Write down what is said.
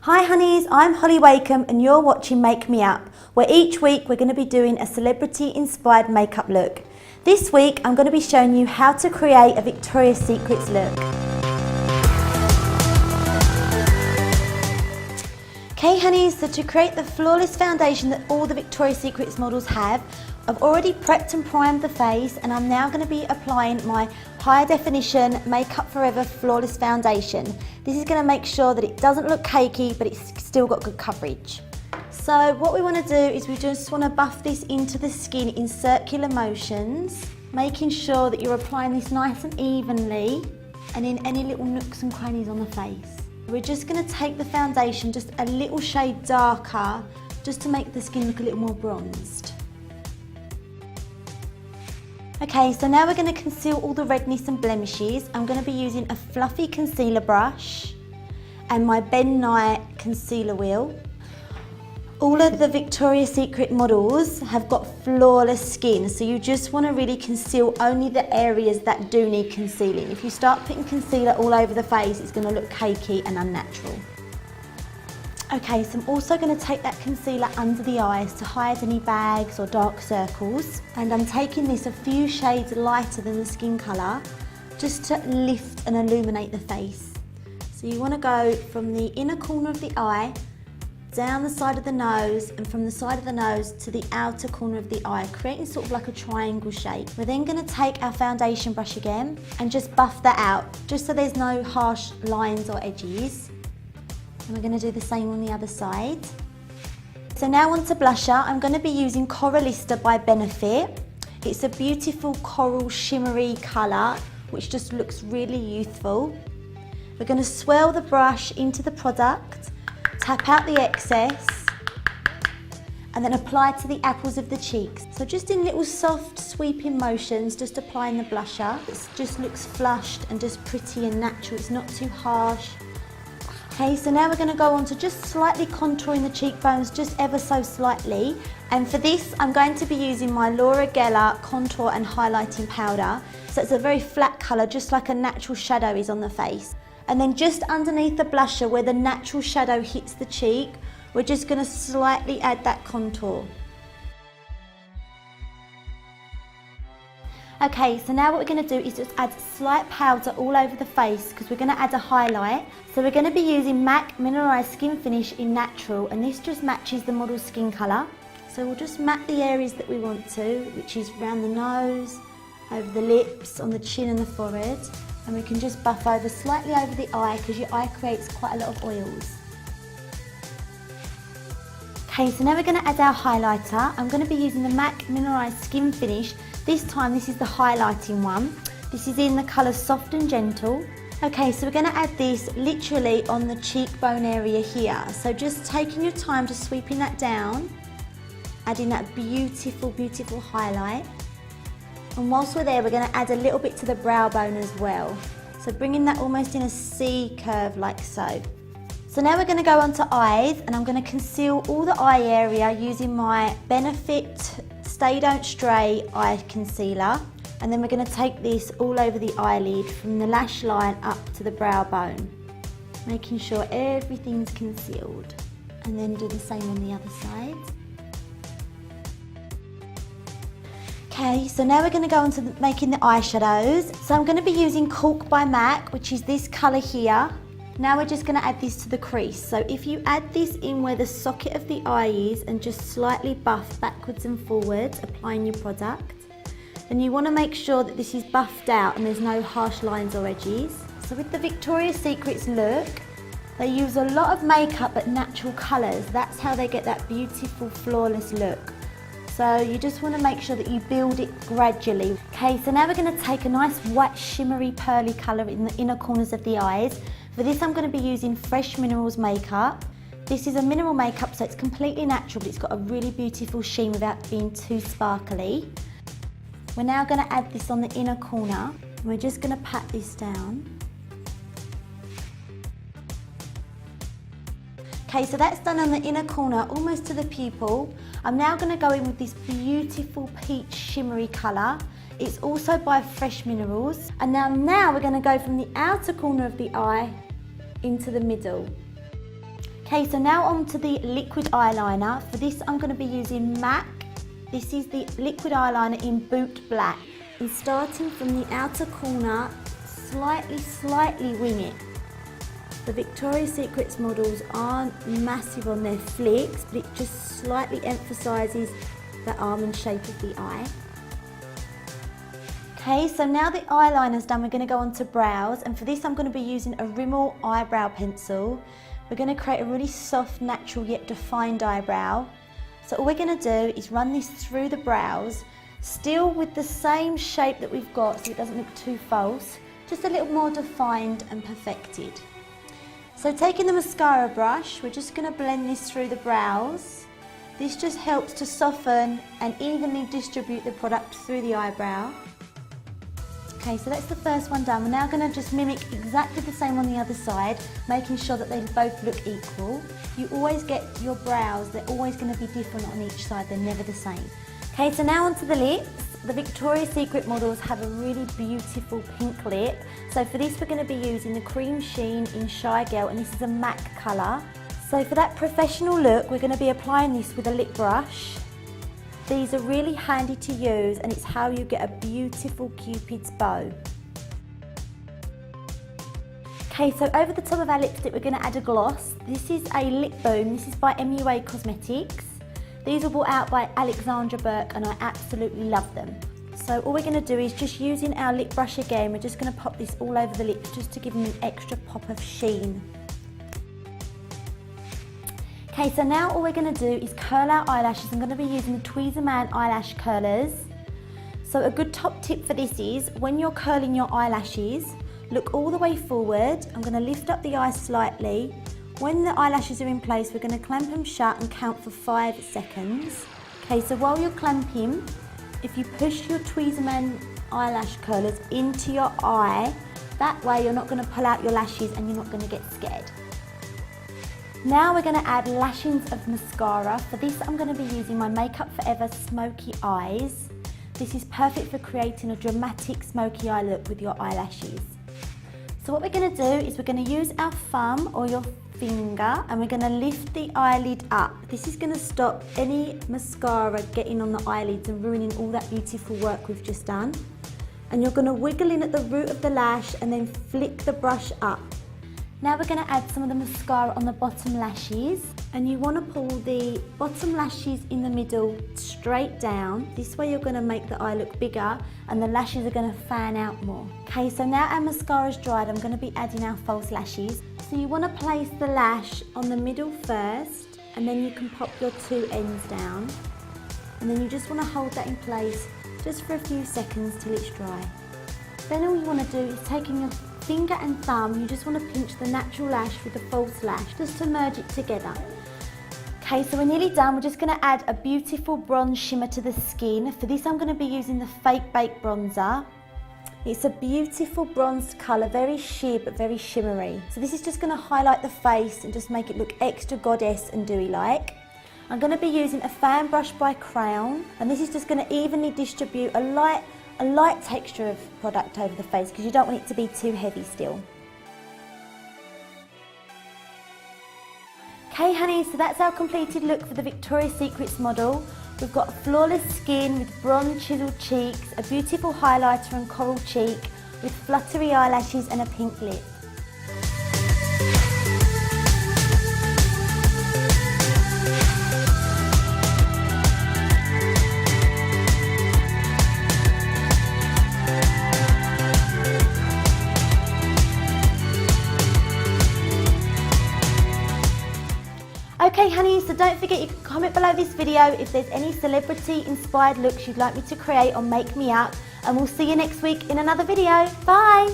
Hi honeys, I'm Hollie Wakeham and you're watching Make Me Up, where each week we're going to be doing a celebrity inspired makeup look. This week I'm going to be showing you how to create a Victoria's Secrets look. Okay honeys, so to create the flawless foundation that all the Victoria's Secrets models have, I've already prepped and primed the face and I'm now going to be applying my high definition Makeup Forever Flawless Foundation. This is going to make sure that it doesn't look cakey but it's still got good coverage. So what we want to do is we just want to buff this into the skin in circular motions, making sure that you're applying this nice and evenly and in any little nooks and crannies on the face. We're just going to take the foundation just a little shade darker just to make the skin look a little more bronzed. Okay, so now we're going to conceal all the redness and blemishes. I'm going to be using a fluffy concealer brush and my Ben Nye concealer wheel. All of the Victoria's Secret models have got flawless skin, so you just want to really conceal only the areas that do need concealing. If you start putting concealer all over the face, it's going to look cakey and unnatural. Okay, so I'm also going to take that concealer under the eyes to hide any bags or dark circles. And I'm taking this a few shades lighter than the skin colour, just to lift and illuminate the face. So you want to go from the inner corner of the eye, down the side of the nose, and from the side of the nose to the outer corner of the eye, creating sort of like a triangle shape. We're then going to take our foundation brush again and just buff that out, just so there's no harsh lines or edges. And we're going to do the same on the other side. So now onto blusher, I'm going to be using Coralista by Benefit. It's a beautiful coral shimmery colour, which just looks really youthful. We're going to swirl the brush into the product, tap out the excess, and then apply it to the apples of the cheeks. So just in little soft sweeping motions, just applying the blusher. It just looks flushed and just pretty and natural, it's not too harsh. Okay, so now we're going to go on to just slightly contouring the cheekbones, just ever so slightly. And for this, I'm going to be using my Laura Geller Contour and Highlighting Powder. So it's a very flat colour, just like a natural shadow is on the face. And then just underneath the blusher, where the natural shadow hits the cheek, we're just going to slightly add that contour. Okay, so now what we're going to do is just add slight powder all over the face because we're going to add a highlight. So we're going to be using MAC Mineralized Skin Finish in Natural, and this just matches the model's skin colour. So we'll just matte the areas that we want to, which is around the nose, over the lips, on the chin and the forehead. And we can just buff over slightly over the eye because your eye creates quite a lot of oils. Okay, so now we're going to add our highlighter. I'm going to be using the MAC Mineralized Skin Finish. This time this is the highlighting one. This is in the colour Soft and Gentle. Okay, so we're going to add this literally on the cheekbone area here. So just taking your time to sweeping that down, adding that beautiful, beautiful highlight. And whilst we're there, we're going to add a little bit to the brow bone as well. So bringing that almost in a C curve like so. So now we're going to go on to eyes, and I'm going to conceal all the eye area using my Benefit Stay Don't Stray eye concealer. And then we're going to take this all over the eyelid from the lash line up to the brow bone, making sure everything's concealed. And then do the same on the other side. Okay, so now we're going to go on to making the eyeshadows. So I'm going to be using Cork by MAC, which is this colour here. Now we're just going to add this to the crease. So if you add this in where the socket of the eye is and just slightly buff backwards and forwards, applying your product, then you want to make sure that this is buffed out and there's no harsh lines or edges. So with the Victoria's Secrets look, they use a lot of makeup but natural colours. That's how they get that beautiful, flawless look. So you just want to make sure that you build it gradually. Okay, so now we're going to take a nice white shimmery pearly colour in the inner corners of the eyes. For this I'm going to be using Fresh Minerals makeup. This is a mineral makeup, so it's completely natural, but it's got a really beautiful sheen without being too sparkly. We're now going to add this on the inner corner, and we're just going to pat this down. Okay, so that's done on the inner corner, almost to the pupil. I'm now going to go in with this beautiful peach shimmery colour. It's also by Fresh Minerals. And now we're going to go from the outer corner of the eye into the middle. Okay, so now on to the liquid eyeliner. For this I'm going to be using MAC. This is the liquid eyeliner in Boot Black. And starting from the outer corner, slightly wing it. The Victoria's Secret models aren't massive on their flicks, but it just slightly emphasises the almond shape of the eye. Okay, so now the eyeliner's done, we're going to go on to brows, and for this I'm going to be using a Rimmel eyebrow pencil. We're going to create a really soft, natural yet defined eyebrow. So all we're going to do is run this through the brows, still with the same shape that we've got so it doesn't look too false, just a little more defined and perfected. So taking the mascara brush, we're just going to blend this through the brows. This just helps to soften and evenly distribute the product through the eyebrow. Okay, so that's the first one done. We're now going to just mimic exactly the same on the other side, making sure that they both look equal. You always get your brows, they're always going to be different on each side, they're never the same. Okay, so now onto the lips. The Victoria's Secret models have a really beautiful pink lip. So for this we're going to be using the Cream Sheen in Shy Girl, and this is a MAC colour. So for that professional look, we're going to be applying this with a lip brush. These are really handy to use, and it's how you get a beautiful Cupid's bow. Okay, so over the top of our lipstick we're going to add a gloss. This is a lip boom. This is by MUA Cosmetics. These were brought out by Alexandra Burke and I absolutely love them. So all we're going to do is just using our lip brush again, we're just going to pop this all over the lips just to give them an extra pop of sheen. Okay, so now all we're going to do is curl our eyelashes. I'm going to be using the Tweezerman eyelash curlers. So a good top tip for this is, when you're curling your eyelashes, look all the way forward. I'm going to lift up the eye slightly. When the eyelashes are in place, we're going to clamp them shut and count for 5 seconds. Okay, so while you're clamping, if you push your Tweezerman eyelash curlers into your eye, that way you're not going to pull out your lashes and you're not going to get scared. Now we're going to add lashings of mascara. For this I'm going to be using my Makeup Forever Smoky Eyes. This is perfect for creating a dramatic smoky eye look with your eyelashes. So what we're going to do is we're going to use our thumb or your finger and we're going to lift the eyelid up. This is going to stop any mascara getting on the eyelids and ruining all that beautiful work we've just done. And you're going to wiggle in at the root of the lash and then flick the brush up. Now we're going to add some of the mascara on the bottom lashes, and you want to pull the bottom lashes in the middle straight down. This way you're going to make the eye look bigger and the lashes are going to fan out more. Okay, so now our mascara's dried, I'm going to be adding our false lashes. So you want to place the lash on the middle first, and then you can pop your 2 ends down. And then you just want to hold that in place just for a few seconds till it's dry. Then all you want to do is taking your finger and thumb, you just want to pinch the natural lash with the false lash just to merge it together. Okay, so we're nearly done. We're just going to add a beautiful bronze shimmer to the skin. For this I'm going to be using the Fake Bake bronzer. It's a beautiful bronzed colour, very sheer but very shimmery. So this is just going to highlight the face and just make it look extra goddess and dewy like. I'm going to be using a fan brush by Crayon, and this is just going to evenly distribute a light texture of product over the face because you don't want it to be too heavy still. Okay honey, so that's our completed look for the Victoria's Secret model. We've got flawless skin with bronze chiseled cheeks, a beautiful highlighter and coral cheek with fluttery eyelashes and a pink lip. Okay honey, so don't forget you can comment below this video if there's any celebrity inspired looks you'd like me to create or make me up, and we'll see you next week in another video. Bye!